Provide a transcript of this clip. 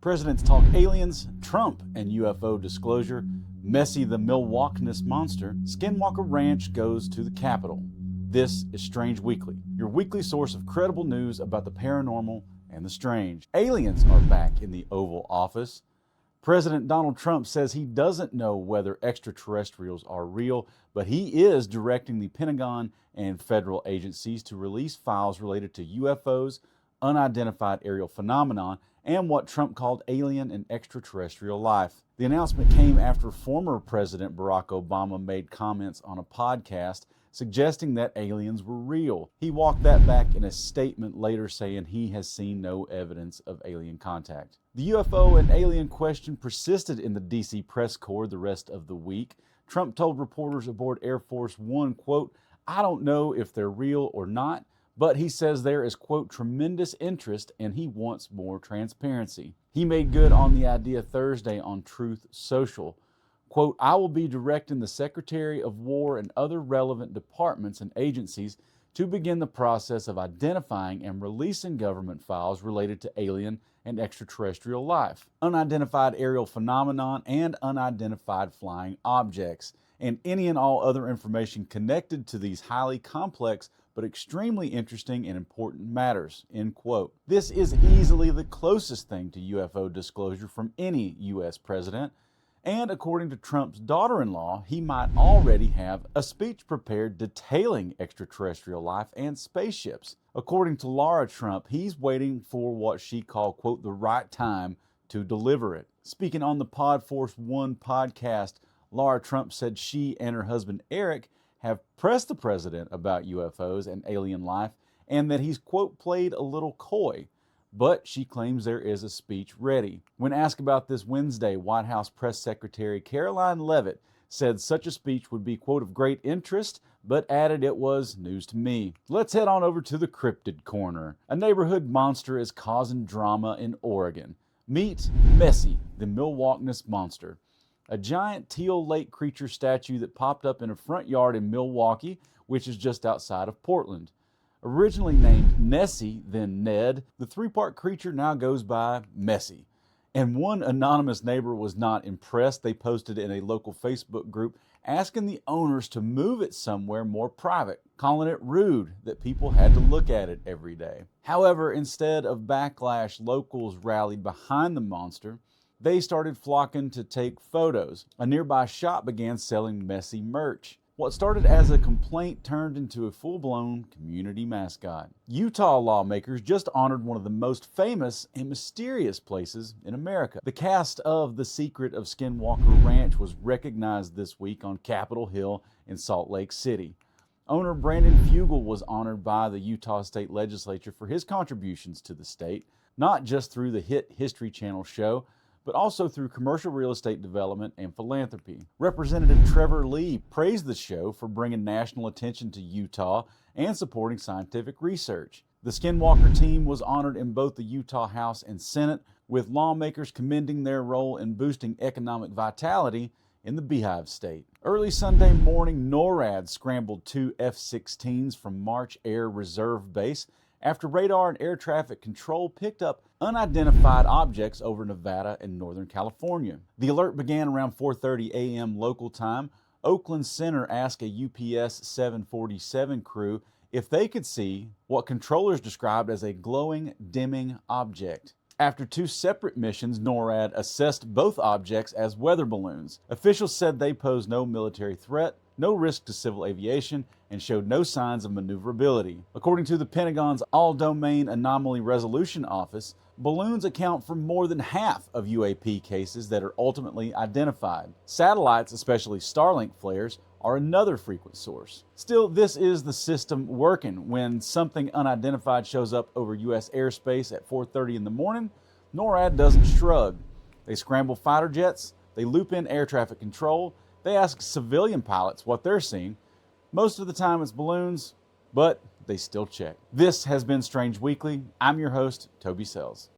Presidents talk aliens, Trump and UFO disclosure, Messy the Milwauk-ness monster, Skinwalker Ranch goes to the Capitol. This is Strange Weekly, your weekly source of credible news about the paranormal and the strange. Aliens are back in the Oval Office. President Donald Trump says he doesn't know whether extraterrestrials are real, but he is directing the Pentagon and federal agencies to release files related to UFOs, unidentified aerial phenomenon, and what Trump called alien and extraterrestrial life. The announcement came after former President Barack Obama made comments on a podcast suggesting that aliens were real. He walked that back in a statement later saying he has seen no evidence of alien contact. The UFO and alien question persisted in the D.C. press corps the rest of the week. Trump told reporters aboard Air Force One, quote, "I don't know if they're real or not, but he says there is, quote, tremendous interest and he wants more transparency." He made good on the idea Thursday on Truth Social. Quote, "I will be directing the Secretary of War and other relevant departments and agencies to begin the process of identifying and releasing government files related to alien and extraterrestrial life, unidentified aerial phenomenon, and unidentified flying objects, and any and all other information connected to these highly complex but extremely interesting and important matters," end quote. This is easily the closest thing to UFO disclosure from any U.S. president. And according to Trump's daughter-in-law, he might already have a speech prepared detailing extraterrestrial life and spaceships. According to Laura Trump, he's waiting for what she called, quote, the right time to deliver it. Speaking on the Pod Force One podcast, Laura Trump said she and her husband Eric have pressed the president about UFOs and alien life, and that he's, quote, played a little coy. But she claims there is a speech ready. When asked about this Wednesday, White House Press Secretary Caroline Leavitt said such a speech would be, quote, of great interest, but added it was news to me. Let's head on over to the cryptid corner. A neighborhood monster is causing drama in Oregon. Meet Messy, the Milwauk-ness monster, a giant teal lake creature statue that popped up in a front yard in Milwaukee, which is just outside of Portland. Originally named Nessie, then Ned, the three-part creature now goes by Messy. And one anonymous neighbor was not impressed. They posted in a local Facebook group asking the owners to move it somewhere more private, calling it rude that people had to look at it every day. However, instead of backlash, locals rallied behind the monster. They started flocking to take photos. A nearby shop began selling Messy merch. What started as a complaint turned into a full-blown community mascot. Utah lawmakers just honored one of the most famous and mysterious places in America. The cast of The Secret of Skinwalker Ranch was recognized this week on Capitol Hill in Salt Lake City. Owner Brandon Fugel was honored by the Utah State Legislature for his contributions to the state, not just through the hit History Channel show, but also through commercial real estate development and philanthropy. Representative Trevor Lee praised the show for bringing national attention to Utah and supporting scientific research. The Skinwalker team was honored in both the Utah House and Senate, with lawmakers commending their role in boosting economic vitality in the Beehive State. Early Sunday morning, NORAD scrambled two F-16s from March Air Reserve Base after radar and air traffic control picked up unidentified objects over Nevada and Northern California. The alert began around 4:30 a.m. local time. Oakland Center asked a UPS 747 crew if they could see what controllers described as a glowing, dimming object. After two separate missions, NORAD assessed both objects as weather balloons. Officials said they posed no military threat, no risk to civil aviation, and showed no signs of maneuverability. According to the Pentagon's All-Domain Anomaly Resolution Office, balloons account for more than half of UAP cases that are ultimately identified. Satellites, especially Starlink flares, are another frequent source. Still, this is the system working. When something unidentified shows up over U.S. airspace at 4:30 in the morning, NORAD doesn't shrug. They scramble fighter jets, they loop in air traffic control, they ask civilian pilots what they're seeing. Most of the time it's balloons, but they still check. This has been Strange Weekly. I'm your host, Toby Sells.